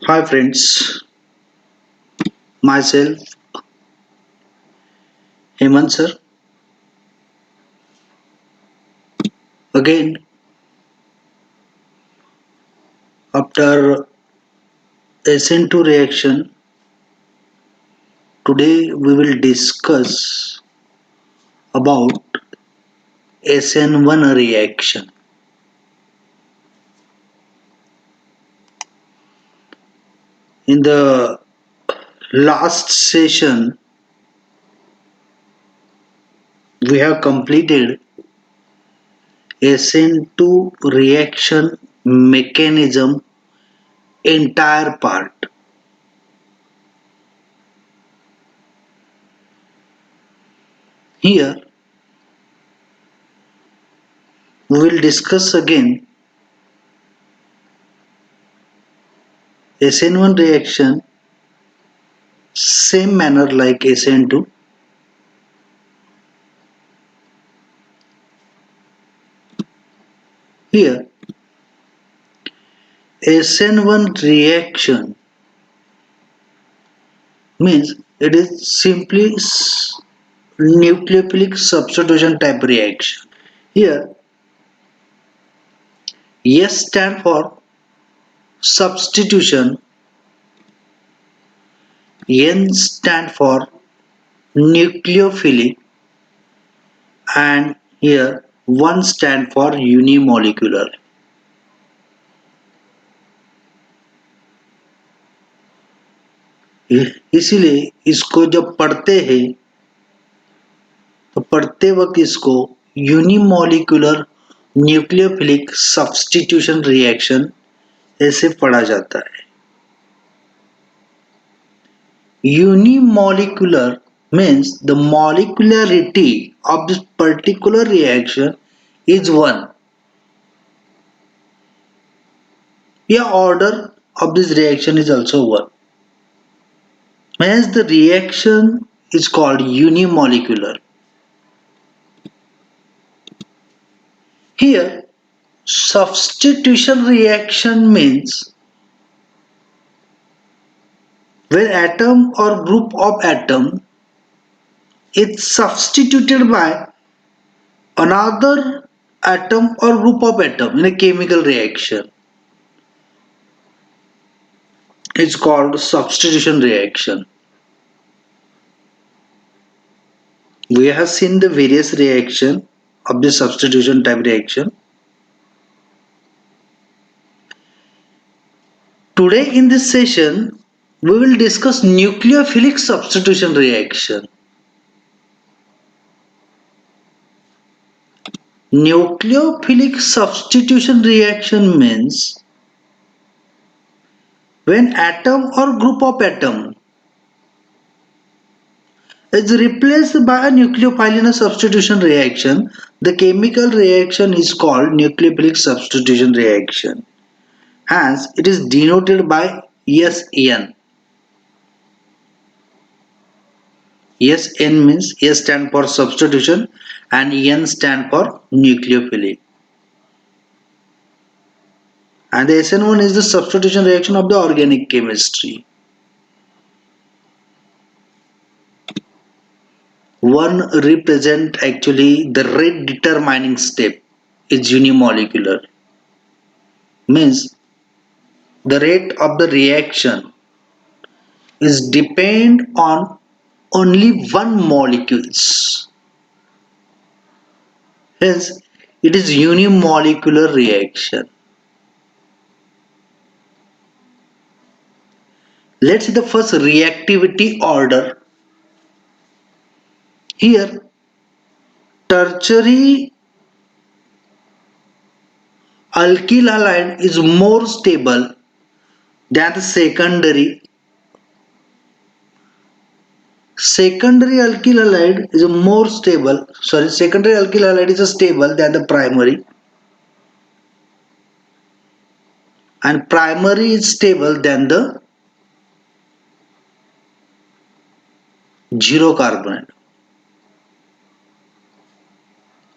Hi friends, myself Hemant sir. Again, after SN2 reaction, today we will discuss about SN1 reaction. In the last session, we have completed SN2 reaction mechanism entire part. Here, we will discuss again SN1 reaction same manner like SN2. Here, SN1 reaction means it is simply nucleophilic substitution type reaction. Here, S stand for substitution, N stand for nucleophilic, and here 1 stand for unimolecular. इसीलिए इसको जब पढ़ते हैं तो पढ़ते वक्त इसको unimolecular nucleophilic substitution reaction ऐसे पढ़ा जाता है. Unimolecular means the molecularity of this particular reaction is 1. The order of this reaction is also 1. Hence the reaction is called unimolecular. Here substitution reaction means when atom or group of atom is substituted by another atom or group of atom in a chemical reaction. It's called substitution reaction. We have seen the various reaction of the substitution type reaction. Today in this session, we will discuss nucleophilic substitution reaction. Nucleophilic substitution reaction means when atom or group of atom is replaced by a nucleophile in a substitution reaction, the chemical reaction is called nucleophilic substitution reaction. Hence, it is denoted by SN. SN means S stand for substitution and N stand for nucleophilic. And the SN1 is the substitution reaction of the organic chemistry. One represent actually the rate determining step is unimolecular. Means the rate of the reaction is depend on only one molecules. Hence, it is unimolecular reaction. Let's see the first reactivity order. Here, tertiary alkyl halide is more stable than the secondary. Secondary alkyl halide is more stable. Secondary alkyl halide is stable than the primary, and primary is stable than the zero carbonate.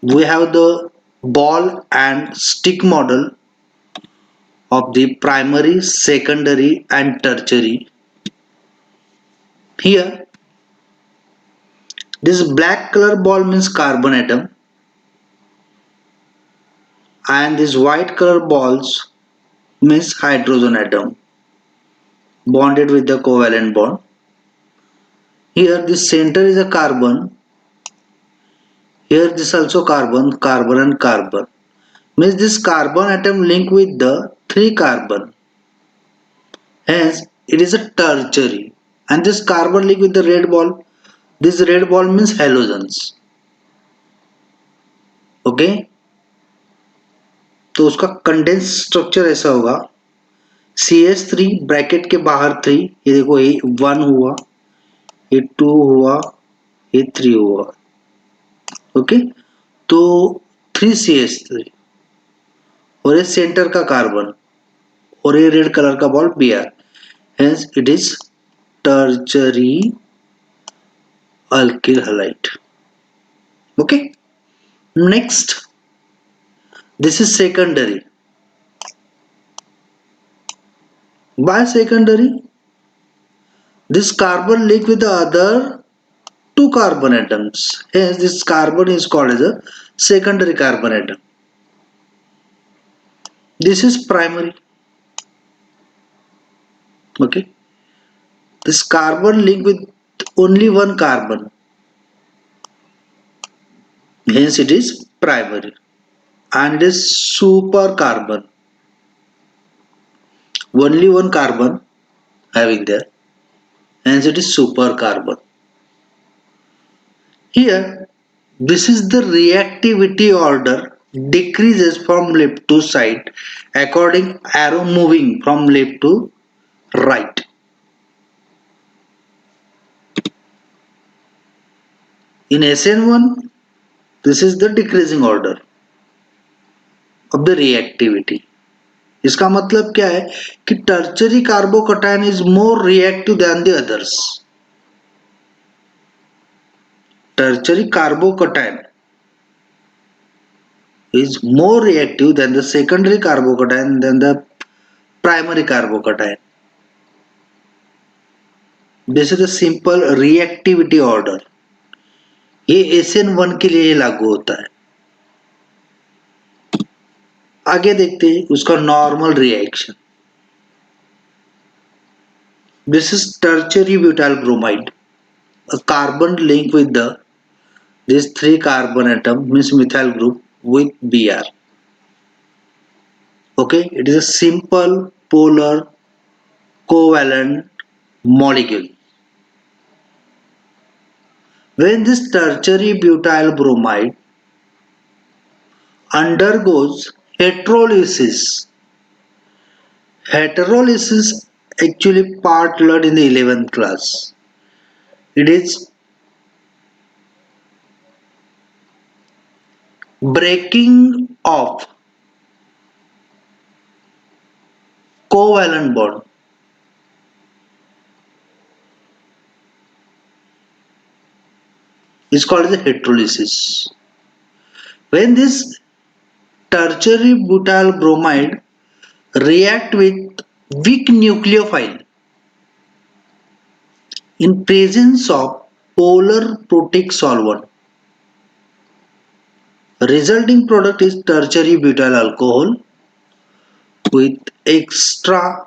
We have the ball and stick model of the primary, secondary and tertiary. Here this black color ball means carbon atom and this white color balls means hydrogen atom bonded with the covalent bond. Here this center is a carbon. Here this also carbon, carbon and carbon. Means this carbon atom link with the 3 carbon. Hence it is a tertiary. And this carbon link with the red ball. This red ball means halogens. Okay, तो उसका condense structure ऐसा होगा CH3 bracket के बाहर 3, ये देखो ये 1 हुआ, ये 2 हुआ, ये 3 हुआ. ओके, तो 3CH3 और ये सेंटर का कार्बन और ये रेड कलर का ball Br. Hence it is tertiary alkyl halide. Okay, next this is secondary. Why secondary? This carbon link with the other 2 carbon atoms. Hence this carbon is called as a secondary carbon atom. This is primary. Okay, this carbon link with only 1 carbon. Hence it is primary. And it is super carbon. Only 1 carbon having there. Hence it is super carbon. Here this is the reactivity order decreases from left to right according arrow moving from left to right. In SN1 this is the decreasing order of the reactivity. इसका मतलब क्या है कि tertiary carbocation is more reactive than the others. Tertiary carbocation is more reactive than the secondary carbocation than the primary carbocation. This is the simple reactivity order. ये SN1 के लिए लागू होता है. आगे देखते हैं उसका normal reaction. This is tertiary butyl bromide. A carbon link with this 3 carbon atom means methyl group with Br. Okay, it is a simple polar covalent molecule. When this tertiary butyl bromide undergoes heterolysis, actually part learned in the 11th class. It is breaking of covalent bond. Is called as a heterolysis. When this tertiary butyl bromide react with weak nucleophile in presence of polar protic solvent, resulting product is tertiary butyl alcohol with extra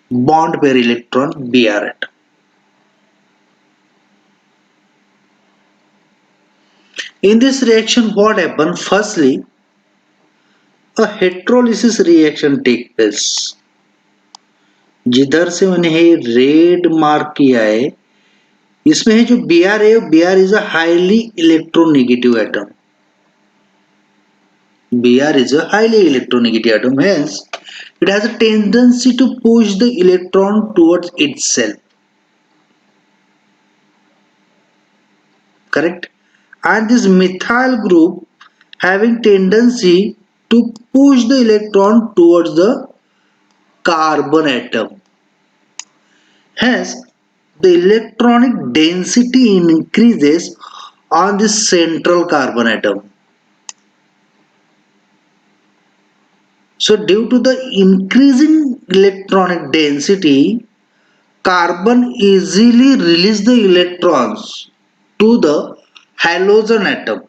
bond pair electron Br atom. In this reaction what happens? Firstly, a heterolysis reaction take place. जिधर से उन्हें red mark किया है इसमें है जो Br है, Br is a highly electronegative atom. Br is a highly electronegative atom, hence it has a tendency to push the electron towards itself. Correct? And this methyl group having tendency to push the electron towards the carbon atom. Hence, the electronic density increases on this central carbon atom. So due to the increasing electronic density, carbon easily release the electrons to the halogen atom.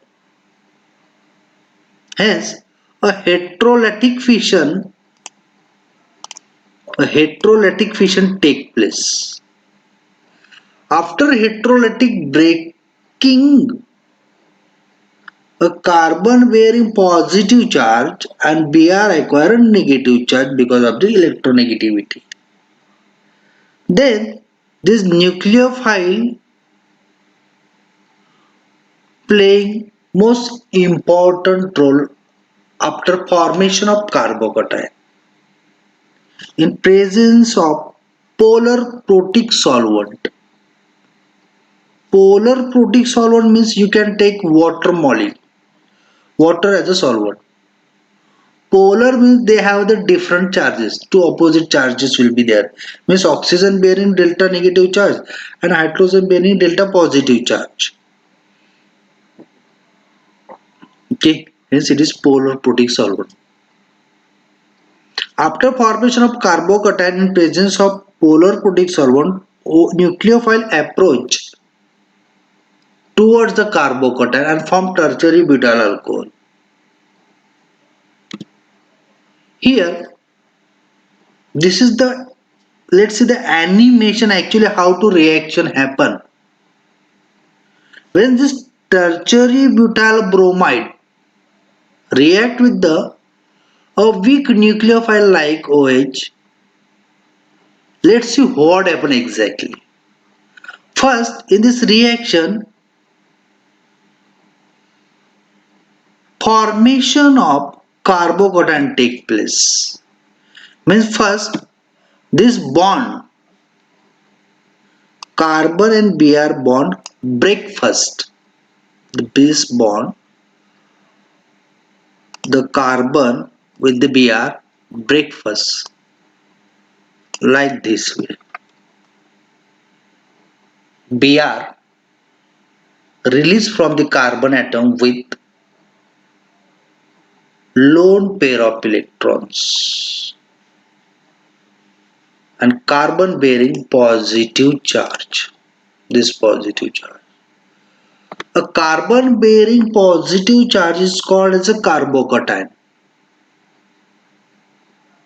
Hence, a heterolytic fission take place. After heterolytic breaking, a carbon bearing positive charge and Br acquire a negative charge because of the electronegativity. Then this nucleophile playing most important role after formation of carbocation in presence of polar protic solvent. Polar protic solvent means you can take water molecule, water as a solvent. Polar means they have the different charges. Two opposite charges will be there. Means oxygen bearing delta negative charge and hydrogen bearing delta positive charge. Okay, hence it is polar protic solvent. After formation of carbocation in presence of polar protic solvent, nucleophile approach towards the carbocation and form tertiary butyl alcohol. Here, this is the, let's see the animation actually how to reaction happen. When this tertiary butyl bromide react with the a weak nucleophile like OH, let's see what happen exactly. First, in this reaction, formation of carbocation take place. Means first, this bond, carbon and Br bond break first. The base bond, the carbon with the Br break first, like this way. Br release from the carbon atom with lone pair of electrons and carbon bearing positive charge. This positive charge. A carbon bearing positive charge is called as a carbocation.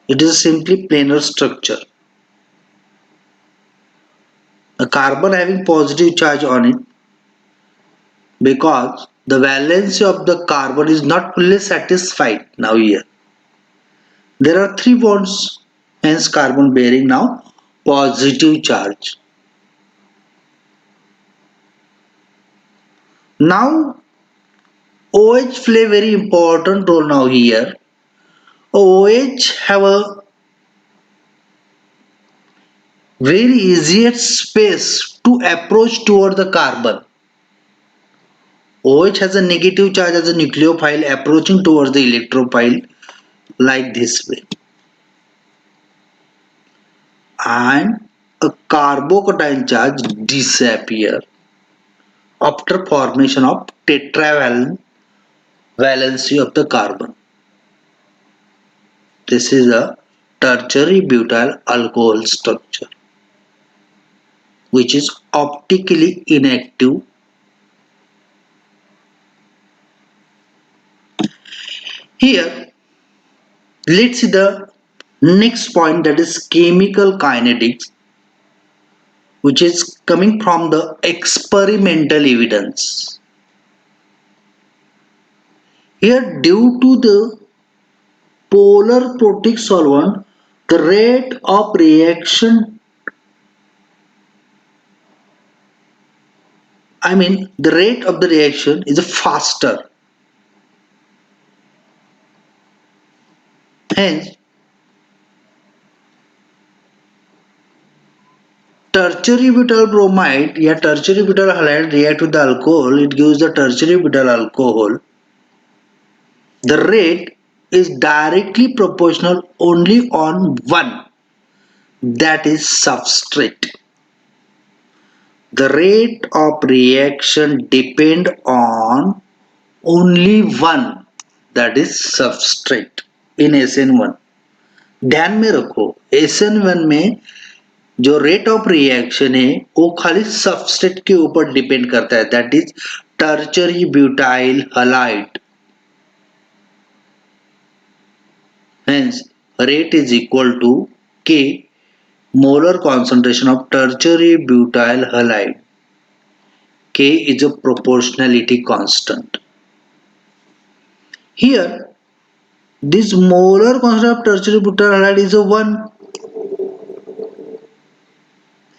It is simply planar structure. A carbon having positive charge on it because the valency of the carbon is not fully satisfied now here. There are three bonds, hence carbon bearing now positive charge. Now OH play very important role now here. OH have a very easier space to approach toward the carbon. OH has a negative charge as a nucleophile approaching towards the electrophile like this way. And a carbocation charge disappear after formation of tetravalent valency of the carbon. This is a tertiary butyl alcohol structure which is optically inactive. Here, let's see the next point, that is chemical kinetics, which is coming from the experimental evidence. Here, due to the polar protic solvent, the rate of reaction, the rate of the reaction is faster. Hence, tertiary butyl bromide, tertiary butyl halide react with the alcohol, it gives the tertiary butyl alcohol. The rate is directly proportional only on one, that is substrate. The rate of reaction depend on only one, that is substrate. In SN1। ध्यान में रखो SN1 में जो rate of reaction है वो खाली substrate के ऊपर डिपेंड करता है, that is tertiary butyl halide. Hence, rate is equal to K molar concentration of tertiary butyl halide. K is a proportionality constant. Here, this molar constant of tertiary butyl halide is a 1.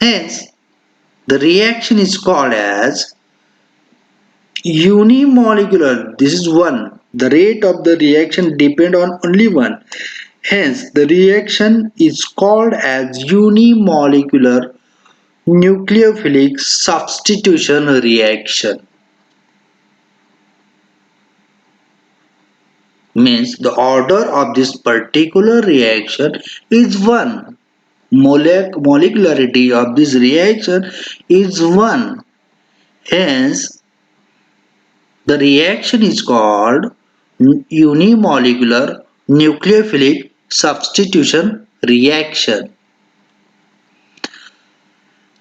Hence, the reaction is called as unimolecular. This is 1. The rate of the reaction depends on only 1. Hence, the reaction is called as unimolecular nucleophilic substitution reaction. Means the order of this particular reaction is 1. Molecularity of this reaction is 1. Hence, the reaction is called unimolecular nucleophilic substitution reaction.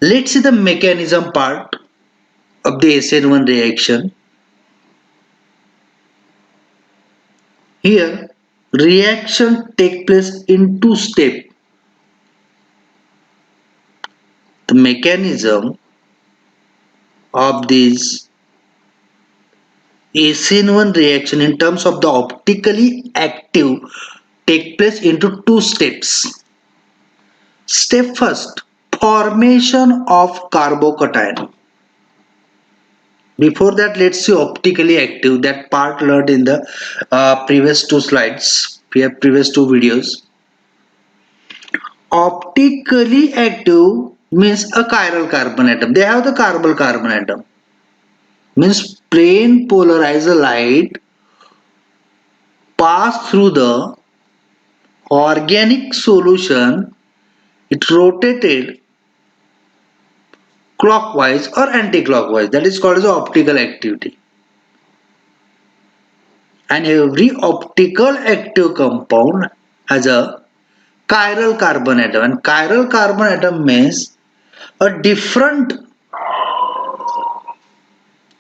Let's see the mechanism part of the SN1 reaction. Here, reaction take place in two steps. The mechanism of this SN1 reaction in terms of the optically active take place into two steps. Step first, formation of carbocation. Before that, let's see optically active. That part learned in the previous two slides. We have previous two videos. Optically active means a chiral carbon atom. They have the carbon atom. Means plane polarized light pass through the organic solution. It rotated clockwise or anti-clockwise. That is called as optical activity. And every optical active compound has a chiral carbon atom. And chiral carbon atom means a different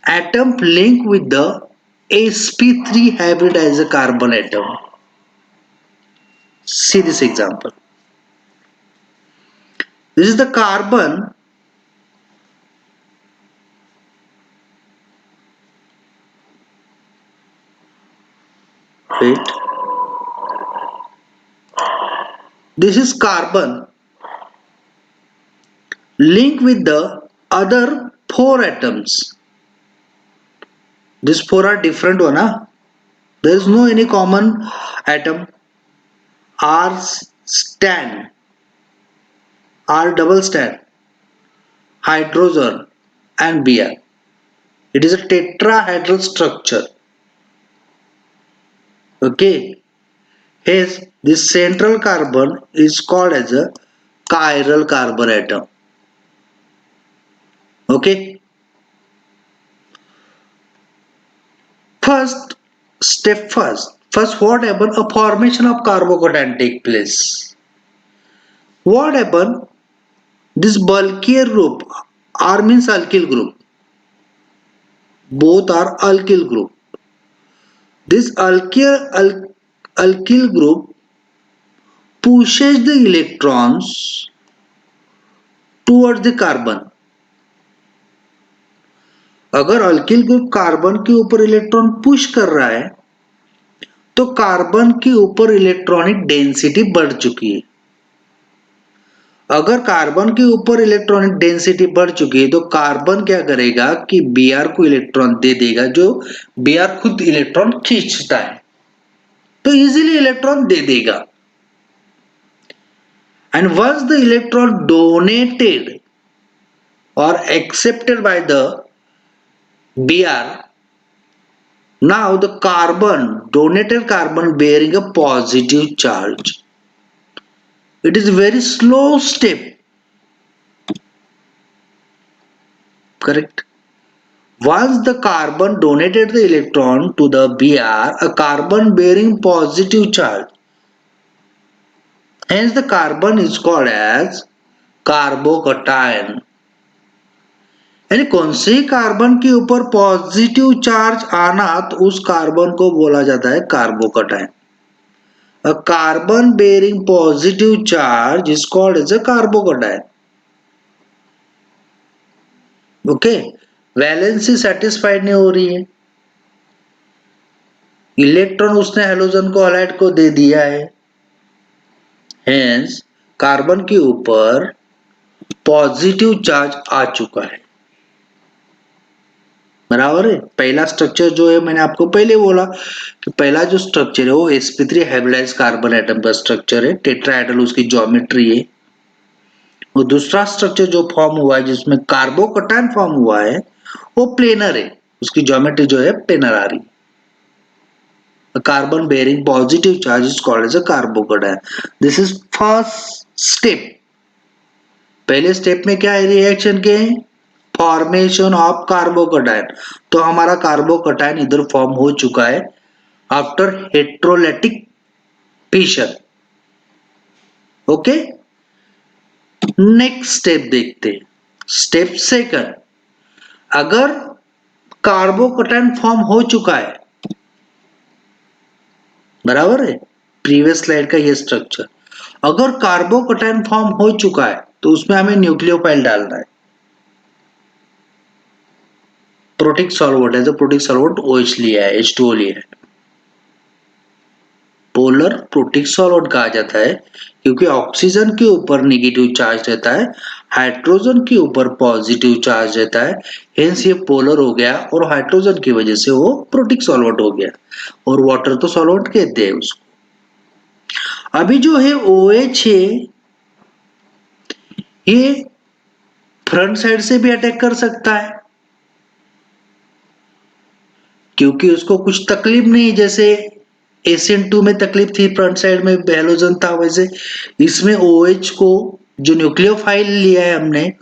atom linked with the sp3 hybridized carbon atom. See this example. This is the carbon wait. This is carbon linked with the other 4 atoms. These 4 are different one. There is no any common atom. R stand, R double stand, hydrogen and Br. It is a tetrahedral structure. Okay. Hence, this central carbon is called as a chiral carbon atom. Okay. First, step first. First, what happen? A formation of carbocation take place. What happen? This bulkier group, R means alkyl group. Both are alkyl group. This alkyl group pushes the electrons towards the carbon. अगर alkyl group carbon के ऊपर electron push कर रहा है तो carbon के ऊपर electronic density बढ़ चुकी है. अगर कार्बन के ऊपर इलेक्ट्रॉनिक डेंसिटी बढ़ चुकी है तो कार्बन क्या करेगा कि Br को इलेक्ट्रॉन दे देगा, जो Br खुद इलेक्ट्रॉन खींचता है तो इजीली इलेक्ट्रॉन दे देगा. And once the electron donated or accepted by the Br, now the carbon, donated carbon bearing a positive charge. It is a very slow step. Correct? Once the carbon donated the electron to the Br, a carbon bearing positive charge, Hence the carbon is called as carbocation. यानी कौन से carbon के ऊपर positive charge आना तो उस carbon को बोला जाता है carbocation. A carbon bearing positive charge is called as a carbocation. Okay, valency satisfied नहीं हो रही है, इलेक्ट्रॉन उसने हेलोजन को हैलाइड को दे दिया है, हेंस कार्बन के ऊपर पॉजिटिव चार्ज आ चुका है। बराबर है। पहला स्ट्रक्चर जो है मैंने आपको पहले बोला कि पहला जो स्ट्रक्चर है वो sp3 हाइब्रिडाइज्ड कार्बन एटम का स्ट्रक्चर है, टेट्राहेड्रल उसकी ज्योमेट्री है। और दूसरा स्ट्रक्चर जो फॉर्म हुआ है जिसमें कार्बोकटायन फॉर्म हुआ है वो प्लेनर है, उसकी ज्योमेट्री जो है प्लेनर आ रही है। Carbon bearing positive charge is called as a carbocation. This is first step. पहले स्टेप में क्या है रिएक्शन के, फॉर्मेशन ऑफ कार्बोकटायन। तो हमारा कार्बोकटायन इधर फॉर्म हो चुका है after heterolytic fission. Okay, next step देखते हैं। स्टेप सेकंड, अगर कार्बोकटायन फॉर्म हो चुका है, बराबर है, प्रीवियस स्लाइड का ये स्ट्रक्चर, अगर कार्बोकटायन फॉर्म हो चुका है तो उसमें हमें न्यूक्लियोफाइल डालना है। प्रोटिक सॉल्वेंट है तो प्रोटिक सॉल्वेंट OH लिया है, H2O लिया है। पोलर प्रोटिक सॉल्वेंट कहा जाता है क्योंकि ऑक्सीजन के ऊपर नेगेटिव चार्ज रहता है, हाइड्रोजन के ऊपर पॉजिटिव चार्ज रहता है, हेंस ये पोलर हो गया और हाइड्रोजन की वजह से वो प्रोटिक सॉल्वेंट हो गया। और वाटर तो सॉल्वेंट कहते हैं उसको। अभी जो है OH है ये फ्रंट साइड से भी अटैक कर सकता है क्योंकि उसको कुछ तकलीफ नहीं, जैसे SN2 में तकलीफ थी, फ्रंट साइड में हैलोजन था, वैसे इसमें OH को जो न्यूक्लियोफाइल लिया है हमने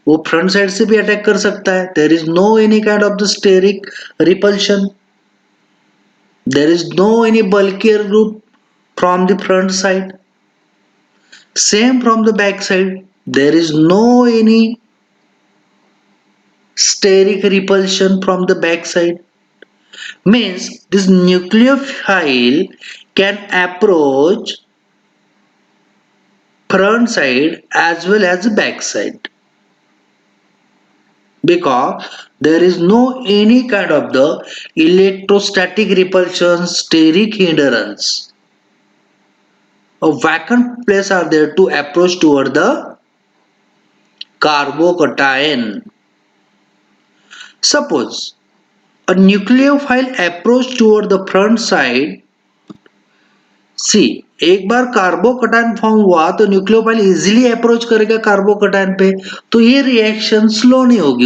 वो फ्रंट साइड से भी अटैक कर सकता है। There is no any kind of the steric repulsion, there is no any bulkier group from the front side, same from the back side, there is no any steric repulsion from the backside. Means this nucleophile can approach front side as well as back side because there is no any kind of the electrostatic repulsion, steric hindrance. A vacant place are there to approach toward the carbocation. Suppose a nucleophile approach toward the front side. सी, एक बार carbocation form हुआ तो nucleophile easily approach करेगा carbocation पे, तो ये reaction slow नहीं होगी।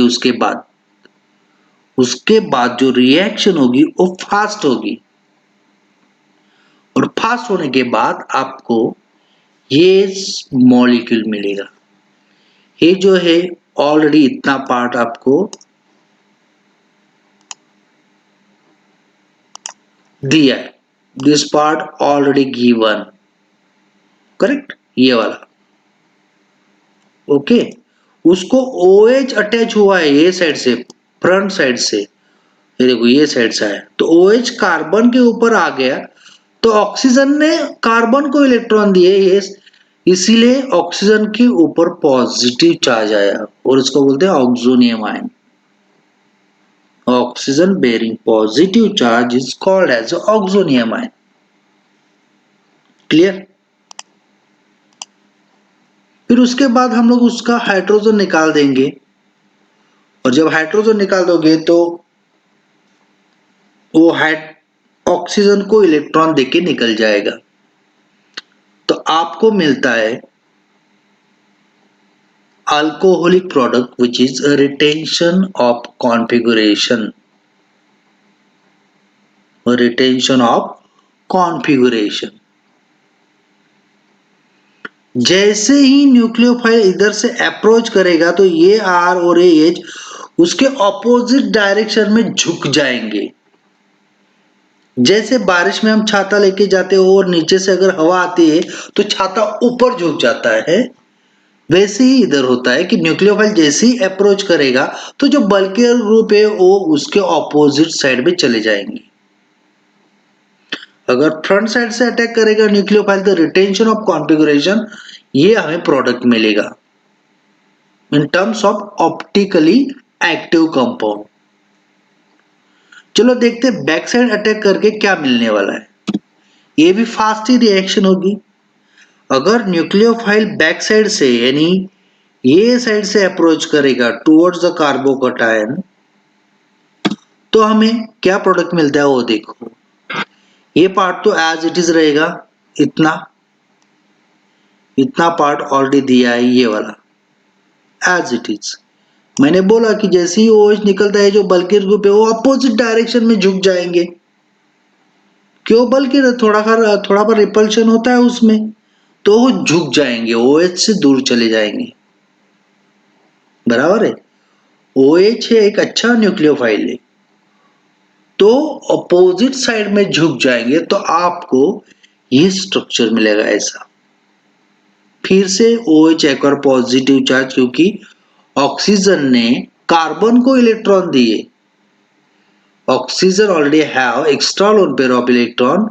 उसके बाद जो रिएक्शन होगी वो फास्ट होगी और फास्ट होने के बाद आपको ये मॉलिक्यूल मिलेगा। ये जो है ऑलरेडी इतना पार्ट आपको दिया है, this part already given, correct, ये वाला। ओके, उसको OH अटैच हुआ है ये साइड से, फ्रंट साइड से, ये देखो ये साइड से है, तो OH कार्बन के ऊपर आ गया तो ऑक्सीजन ने कार्बन को इलेक्ट्रॉन दिए, ये इसीलिए ऑक्सीजन के ऊपर पॉजिटिव चार्ज आया और इसको बोलते हैं oxonium ion. Oxygen bearing positive charge is called as oxonium ion. Clear? फिर उसके बाद हम लोग उसका हाइड्रोजन निकाल देंगे और जब हाइड्रोजन निकाल दोगे तो वो ऑक्सीजन को इलेक्ट्रॉन देके निकल जाएगा, तो आपको मिलता है alcoholic product which is retention of configuration. Retention of configuration, जैसे ही न्यूक्लियोफाइल इधर से अप्रोच करेगा तो ये R और AH उसके ऑपोजिट डायरेक्शन में झुक जाएंगे। जैसे बारिश में हम छाता लेके जाते हो और नीचे से अगर हवा आती है तो छाता ऊपर झुक जाता है, वैसे ही इधर होता है कि न्यूक्लियोफाइल जैसे ही अप्रोच करेगा तो जो बल्कियर ग्रुप है वो उसके ऑपोजिट साइड में चले जाएंगे। अगर फ्रंट साइड से अटैक करेगा न्यूक्लियोफाइल तो रिटेंशन ऑफ कॉन्फ़िगरेशन ये हमें प्रोडक्ट मिलेगा in terms of optically active compound. चलो देखते हैं बैक साइड अटैक करके क्या मिलने वाला है। ये भी फास्ट ही रिएक्शन होगी। अगर न्यूक्लियोफाइल बैक साइड से यानी ये साइड से अप्रोच करेगा टुवर्ड्स द कार्बोकैटायन तो हमें क्या प्रोडक्ट मिलता है वो देखो। ये पार्ट तो एज इट इज रहेगा, इतना इतना पार्ट ऑलरेडी दिया है ये वाला एज इट इज। मैंने बोला कि जैसे ही OH निकलता है जो बल्कियर ग्रुप है वो अपोजिट डायरेक्शन में झुक जाएंगे। क्यों? बल्कि थोड़ा पर रिपल्शन होता है उसमें तो वो झुक जाएंगे, OH से दूर चले जाएंगे। बराबर है। OH है एक अच्छा न्यूक्लियोफाइल है तो अपोजिट साइड में झुक जाएंगे तो आपको ये स्ट्रक्चर मिलेगा ऐसा। फिर से OH एक और पॉजिटिव चार्ज क्योंकि ऑक्सीजन ने कार्बन को इलेक्ट्रॉन दिए। Oxygen already have extra lone pair of electron.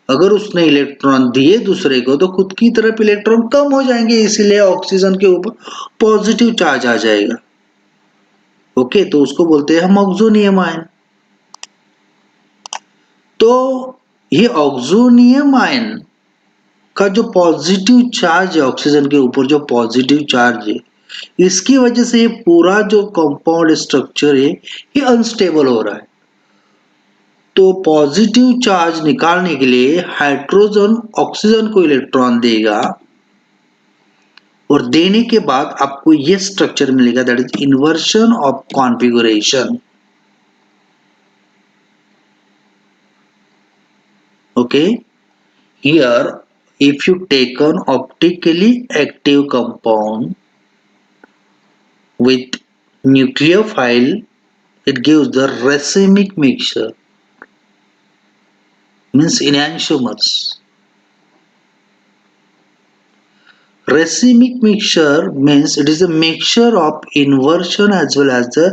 अगर उसने इलेक्ट्रॉन दिए दूसरे को तो खुद की तरफ इलेक्ट्रॉन कम हो जाएंगे, इसीलिए ऑक्सीजन के ऊपर पॉजिटिव चार्ज आ जाएगा। ओके, तो उसको बोलते हैं हम ऑक्सोनियम आयन। तो ये ऑक्सोनियम आयन का जो पॉजिटिव चार्ज है ऑक्सीजन के ऊपर, जो पॉजिटिव चार्ज है, इसकी वजह से ये पूरा जो कंपाउंड स्ट्रक्चर है ये अनस्टेबल हो रहा है। तो पॉजिटिव चार्ज निकालने के लिए हाइड्रोजन ऑक्सीजन को इलेक्ट्रॉन देगा और देने के बाद आपको ये स्ट्रक्चर मिलेगा, that is inversion of configuration. Okay, here if you take an optically active compound with nucleophile, it gives the racemic mixture, means enantiomers. Racemic mixture means it is a mixture of inversion as well as the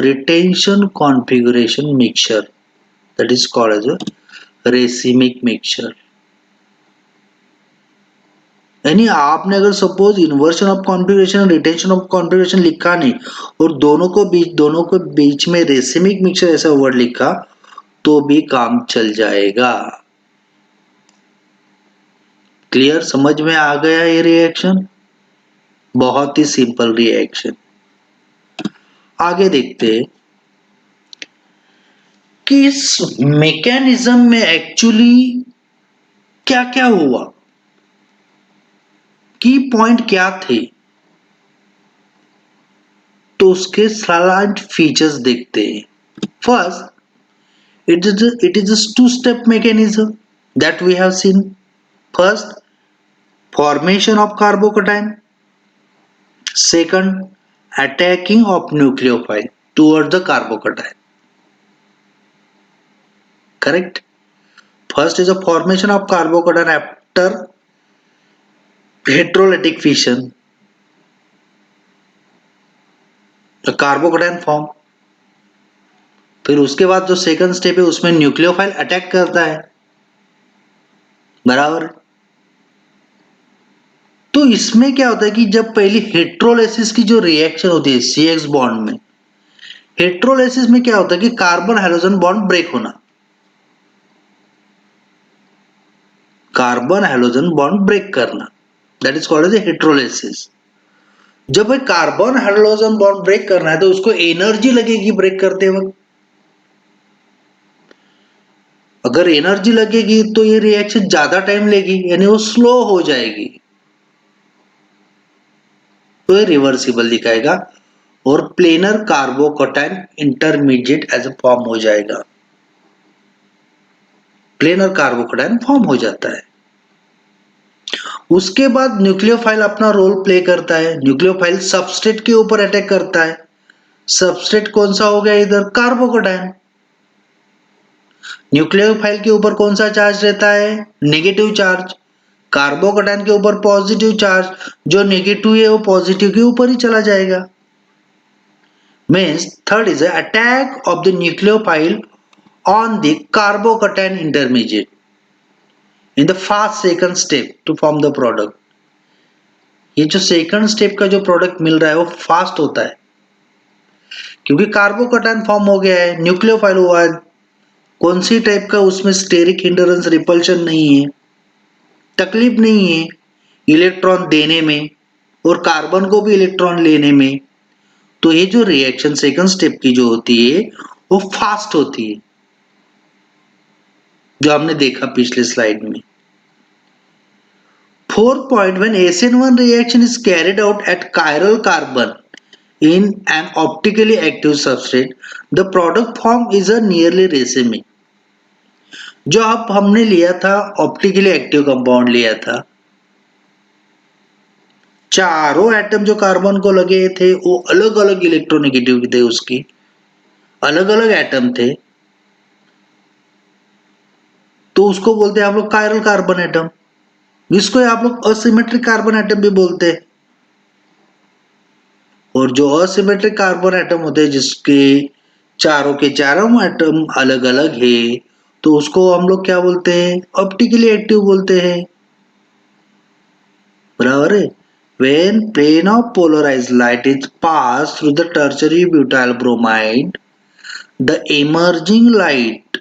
retention configuration mixture, that is called as a racemic mixture. यानी आपने अगर suppose inversion of configuration retention of configuration लिखा नहीं और दोनों को बीच में racemic mixture ऐसा वर्ड लिखा तो भी काम चल जाएगा। क्लियर? समझ में आ गया ये रिएक्शन? बहुत ही सिंपल रिएक्शन। आगे देखते हैं कि इस मैकेनिज्म में एक्चुअली क्या क्या हुआ, की पॉइंट क्या थे, तो उसके सैलेंट फीचर्स देखते हैं। First, it is a two-step mechanism that we have seen. First, formation of carbocation. Second, attacking of nucleophile towards the carbocation. Correct? First is a formation of carbocation after heterolytic fission. The carbocation form. फिर उसके बाद जो second step है उसमें nucleophile attack करता है। बराबर। तो इसमें क्या होता है कि जब पहली हेट्रोलाइसिस की जो रिएक्शन होती है CX बॉन्ड में, हेट्रोलाइसिस में क्या होता है कि कार्बन हाइड्रोजन बॉन्ड ब्रेक होना, कार्बन हाइड्रोजन बॉन्ड ब्रेक करना, दैट इज कॉल्ड एज हेट्रोलाइसिस। जब एक कार्बन हाइड्रोजन बॉन्ड ब्रेक करना है तो उसको एनर्जी लगेगी ब्रेक करते वक्त। अगर एनर्जी लगेगी तो ये रिएक्शन ज्यादा टाइम लेगी यानी वो स्लो हो जाएगी, तो ये रिवर्सिबल दिखाएगा और planar carbocation intermediate as a form हो जाएगा। प्लेनर कार्बोकैटायन फॉर्म हो जाता है। उसके बाद न्यूक्लियोफाइल अपना रोल प्ले करता है। न्यूक्लियोफाइल सबस्ट्रेट के ऊपर अटैक करता है। सबस्ट्रेट कौन सा हो गया इधर? कार्बोकैटायन। न्यूक्लियोफाइल के ऊपर कौन सा चार्ज रहता है? Negative charge. कार्बोकैटायन के ऊपर पॉजिटिव चार्ज, जो नेगेटिव है वो पॉजिटिव के ऊपर ही चला जाएगा। Means third is attack of the nucleophile on the carbocation intermediate in the fast second step to form the product। ये जो सेकंड स्टेप का जो प्रोडक्ट मिल रहा है वो फास्ट होता है, क्योंकि कार्बोकैटायन फॉर्म हो गया है, न्यूक्लियोफाइल हुआ है। कौन सी टाइप का? उसमें स्टेरिक हिंडरेंस रिपल्शन नहीं है, तकलीफ नहीं है इलेक्ट्रॉन देने में और कार्बन को भी इलेक्ट्रॉन लेने में। तो ये जो रिएक्शन सेकंड स्टेप की जो होती है वो फास्ट होती है, जो हमने देखा पिछले स्लाइड में। Fourth point, when SN1 reaction is carried out at chiral carbon in an optically active substrate, the product form is a nearly racemic। जो अब हमने लिया था ऑप्टिकली एक्टिव कंपाउंड लिया था, चारों एटम जो कार्बन को लगे थे वो अलग अलग इलेक्ट्रोनेगेटिव थे, उसकी अलग अलग एटम थे, तो उसको बोलते हैं आप लोग कायरल कार्बन एटम, जिसको आप लोग असिमेट्रिक कार्बन एटम भी बोलते हैं। और जो असिमेट्रिक कार्बन एटम होते हैं जिसके चारों के चारों एटम अलग अलग है, तो उसको हम लोग क्या बोलते हैं? ऑप्टिकली एक्टिव बोलते हैं। बराबर है। When plane of polarized light is passed through the tertiary butyl bromide, the emerging light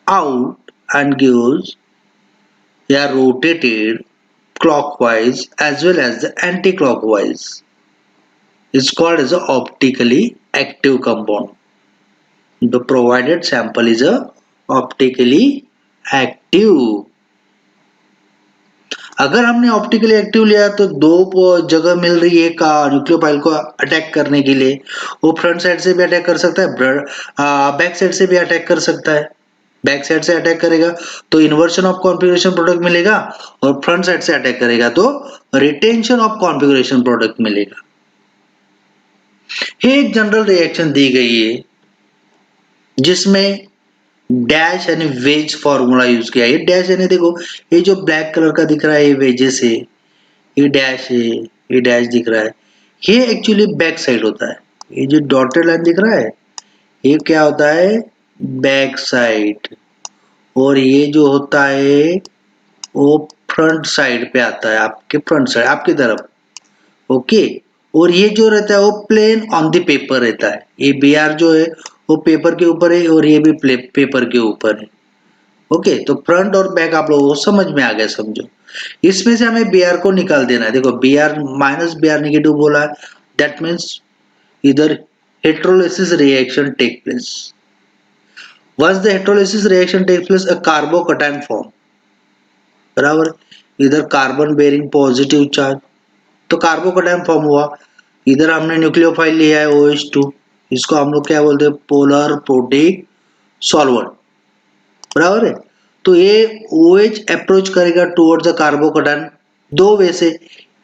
out and gives या rotated clockwise as well as the anti-clockwise is called as a optically active compound। The provided sample is a optically active। अगर हमने optically active लिया तो दो जगह मिल रही है का न्यूक्लियोफाइल को अटैक करने के लिए। वो फ्रंट साइड से भी अटैक कर सकता है, बैक साइड से भी अटैक कर सकता है। बैक साइड से अटैक करेगा तो इन्वर्शन ऑफ कॉन्फ़िगरेशन प्रोडक्ट मिलेगा, और फ्रंट साइड से अटैक करेगा तो रिटेंशन ऑफ कॉन्फ़िगरेशन प्रोडक्ट मिलेगा। ये एक जनरल रिएक्शन दी गई है जिसमें डैश यानी वेज फॉर्मूला यूज किया है। ये डैश यानी देखो, ये जो ब्लैक कलर का दिख रहा है ये वेजेस है, ये डैश है, ये डैश दिख रहा है, ये एक्चुअली बैक साइड होता है। ये जो डॉटेड लाइन दिख रहा है ये क्या होता है? Back side. और ये जो होता है वो फ्रंट साइड पे आता है, आपके फ्रंट साइड, आपकी तरफ। ओके। और ये जो रहता है वो प्लेन ऑन द पेपर रहता है। ये बी आर जो है वो पेपर के ऊपर है और ये भी पेपर के ऊपर है। ओके, तो फ्रंट और बैक आप लोगों को समझ में आ गया, समझो। इसमें से हमें बी आर को निकाल देना है। देखो B R minus B R negative बोला है, दैट मीन्स इधर heterolysis reaction take place. Once the heterolysis reaction take place a carbocation form. बराबर, इधर कार्बन बेरिंग पॉजिटिव चार्ज, तो कार्बोकैटायन फॉर्म हुआ। इधर हमने न्यूक्लियोफाइल लिया है OH2, इसको हम लोग क्या बोलते हैं? Polar protic solvent. बराबर है। तो ये OH अप्रोच करेगा टुवर्ड्स द कार्बोकैटायन दो वे से,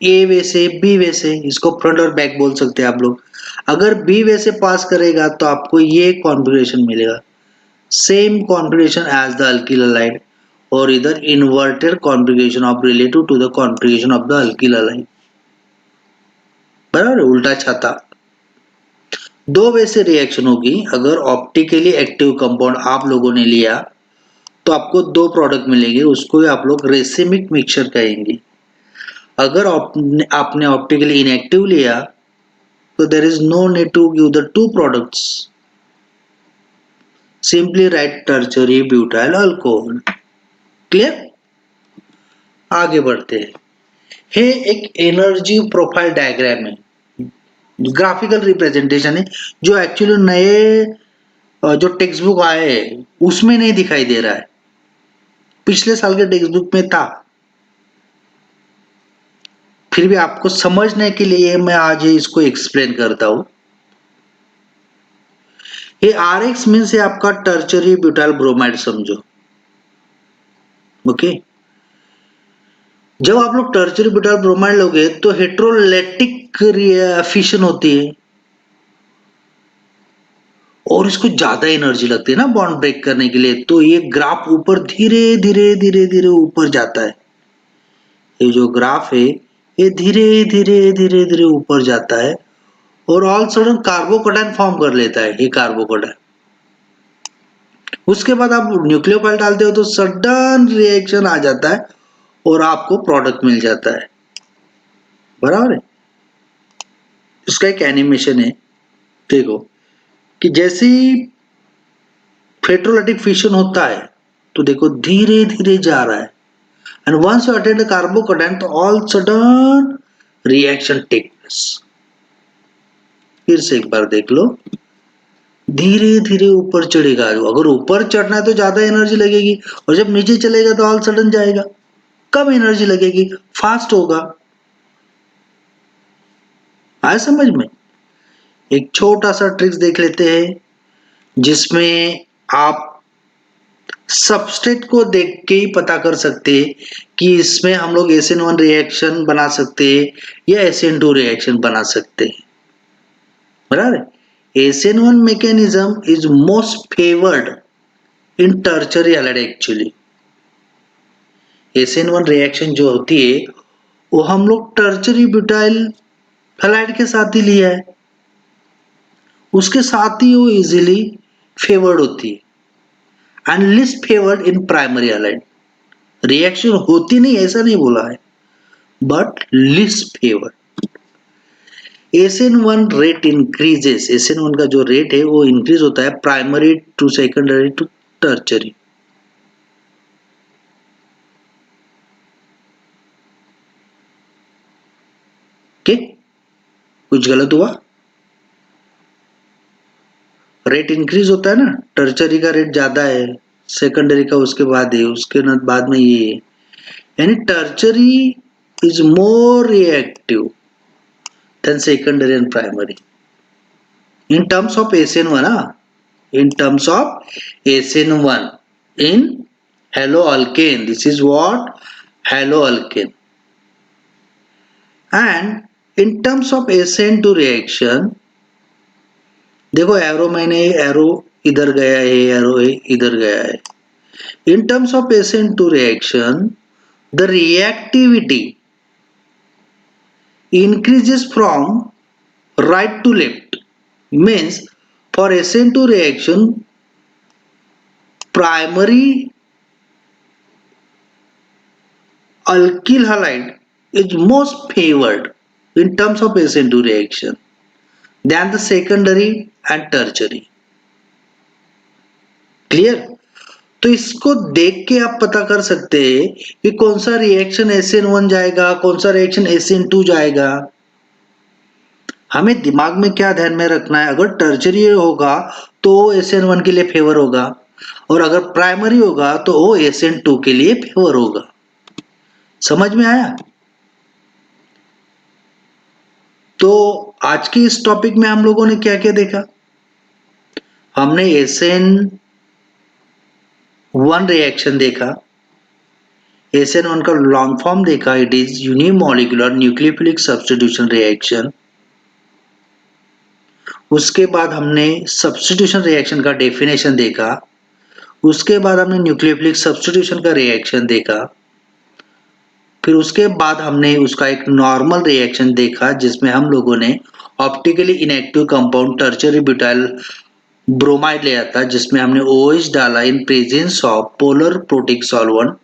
ए वे से, बी वे से। इसको फ्रंट और बैक बोल सकते हैं आप लोग। अगर बी वे से पास करेगा तो आपको ये कॉन्फ़िगरेशन मिलेगा, same configuration as the alkyl halide, और इधर inverted configuration of relative to the configuration of the alkyl halide. बराबर, उल्टा छाता। दो वे से रिएक्शन होगी। अगर ऑप्टिकली एक्टिव कंपाउंड आप लोगों ने लिया तो आपको दो प्रोडक्ट मिलेंगे, उसको आप लोग रेसिमिक मिक्सचर कहेंगे। अगर आपने ऑप्टिकली इनएक्टिव लिया तो there is no need to give the two products, simply write tertiary butyl alcohol. Clear? आगे बढ़ते हैं। ये एक एनर्जी प्रोफाइल डायग्राम है, ग्राफिकल रिप्रेजेंटेशन है, जो एक्चुअली नए जो टेक्स्ट बुक आए हैं उसमें नहीं दिखाई दे रहा है, पिछले साल के टेक्स्ट बुक में था। फिर भी आपको समझने के लिए मैं आज इसको एक्सप्लेन करता हूं। ये RX मीन से आपका टर्शियरी ब्यूटाइल ब्रोमाइड समझो। ओके, जब आप लोग टर्शियरी ब्यूटाइल ब्रोमाइड लोगे तो हेट्रोलाइटिक फिशन होती है, और इसको ज्यादा एनर्जी लगती है ना बॉन्ड ब्रेक करने के लिए, तो ये ग्राफ ऊपर धीरे धीरे धीरे धीरे ऊपर जाता है। ये जो ग्राफ है ये धीरे धीरे धीरे धीरे ऊपर जाता है और ऑल सडन कार्बोकैटायन फॉर्म कर लेता है ये कार्बोकैटायन। उसके बाद आप न्यूक्लियोफाइल डालते हो तो सडन रिएक्शन आ जाता है और आपको प्रोडक्ट मिल जाता है। बराबर है। उसका एक एनिमेशन है, देखो कि जैसे ही फेट्रोलाइटिक फिशन होता है तो देखो धीरे धीरे जा रहा है, and once you attend carbocation तो all sudden reaction take place. फिर से एक बार देख लो, धीरे धीरे ऊपर चढ़ेगा। अगर ऊपर चढ़ना है तो ज्यादा एनर्जी लगेगी, और जब नीचे चलेगा तो ऑल सडन जाएगा, कम एनर्जी लगेगी, फास्ट होगा। आया समझ में? एक छोटा सा ट्रिक्स देख लेते हैं जिसमें आप सबस्ट्रेट को देख के ही पता कर सकते हैं कि इसमें हम लोग SN1 रिएक्शन बना सकते हैं या SN2 रिएक्शन बना सकते हैं। बराबर है। SN1 mechanism is most favored in tertiary halide actually। SN1 reaction जो होती है वो हम लोग टर्चरी ब्यूटाइल हैलाइड के साथ ही लिया है, उसके साथ ही वो इजीली फेवर्ड होती है, and least favoured in primary halide. Reaction होती नहीं ऐसा नहीं बोला है, but least favoured. SN1 rate increases, SN1 का जो रेट है वो इंक्रीज होता है primary to secondary to tertiary. ठीक, कुछ गलत हुआ? रेट इंक्रीज होता है ना, टर्चरी का रेट ज्यादा है, सेकेंडरी का उसके बाद है, उसके बाद में ये है, यानी tertiary is more reactive than secondary and primary in terms of SN1, in terms of SN1 in haloalkane, this is what haloalkane, and in terms of SN2 reaction, देखो एरो मैंने एरो इधर गया है, एरो इधर गया है। in terms of SN2 reaction the reactivity increases from right to left, means for SN2 reaction primary alkyl halide is most favored in terms of SN2 reaction than the secondary and tertiary। Clear? तो इसको देख के आप पता कर सकते हैं कि कौन सा रिएक्शन SN1 जाएगा, कौन सा रिएक्शन SN2 जाएगा। हमें दिमाग में क्या ध्यान में रखना है, अगर टर्चरी होगा तो SN1 के लिए फेवर होगा, और अगर प्राइमरी होगा तो वो SN2 के लिए फेवर होगा। समझ में आया? तो आज के इस टॉपिक में हम लोगों ने क्या क्या देखा? हमने SN1 रिएक्शन देखा, SN1 का लॉन्ग फॉर्म देखा, it is unimolecular nucleophilic substitution reaction. उसके बाद हमने सब्स्टिट्यूशन रिएक्शन का डेफिनेशन देखा, उसके बाद हमने न्यूक्लियोफिलिक सब्स्टिट्यूशन का रिएक्शन देखा, फिर उसके बाद हमने उसका एक नॉर्मल रिएक्शन देखा जिसमें हम लोगों ने optically inactive compound tertiary butyl bromide लिया था, जिसमें हमने OH डाला in presence of polar protic solvent,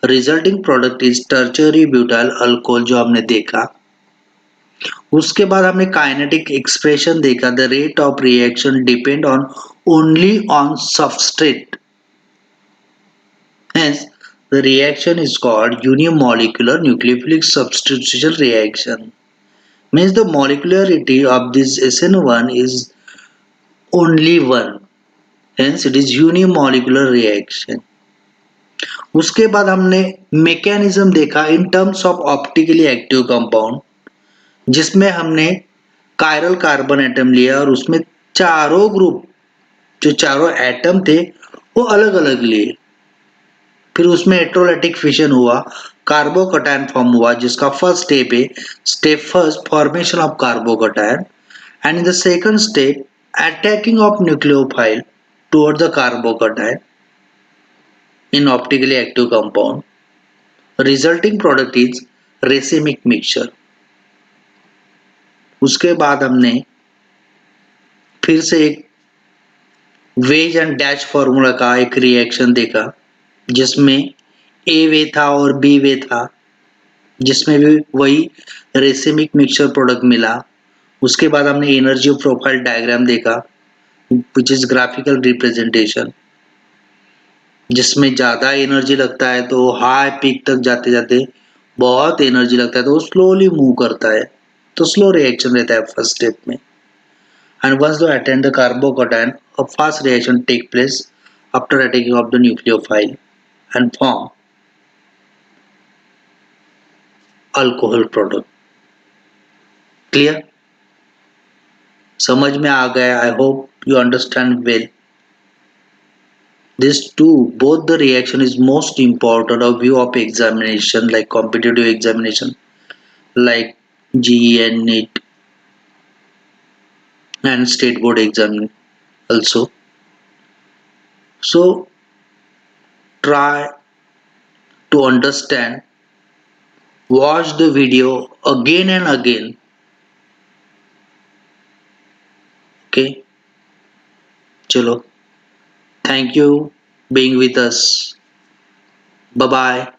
resulting product is tertiary butyl alcohol जो हमने देखा। उसके बाद हमने काइनेटिक एक्सप्रेशन देखा, the rate of reaction depend on only on substrate, hence the reaction is called unimolecular nucleophilic substitution reaction, means the molecularity of this SN1 is only one, hence it is unimolecular reaction। उसके बाद हमने mechanism देखा in terms of optically active compound, जिसमें हमने chiral carbon atom लिया और उसमें चारों ग्रुप जो चारों एटम थे वो अलग अलग लिए, फिर उसमें इलेक्ट्रोलाइटिक फिशन हुआ, कार्बोकैटायन फॉर्म हुआ, जिसका फर्स्ट स्टेप है step first formation of carbocation, and in the second step attacking of nucleophile toward the carbocation in optically active compound. Resulting product is racemic mixture. उसके बाद हमने फिर से एक वेज एंड डैश फॉर्मूला का एक reaction देखा जिसमें ए वे था और बी वे था, जिसमें भी वही रेसिमिक मिक्सचर प्रोडक्ट मिला। उसके बाद हमने एनर्जी प्रोफाइल डायग्राम देखा विच इज ग्राफिकल रिप्रेजेंटेशन, जिसमें ज़्यादा एनर्जी लगता है तो हाई पीक तक जाते जाते बहुत एनर्जी लगता है तो वो स्लोली मूव करता है, तो स्लो रिएक्शन रहता है फर्स्ट स्टेप में। And once they attend the carbocation, a fast reaction takes place after attacking of the nucleophile and form alcohol product. Clear? समझ में आ गया? I hope you understand well. This too, both the reaction is most important of view of examination like competitive examination like GE and NEET and state board exam also. So try to understand, watch the video again and again. Okay, chalo, thank you being with us. Bye bye.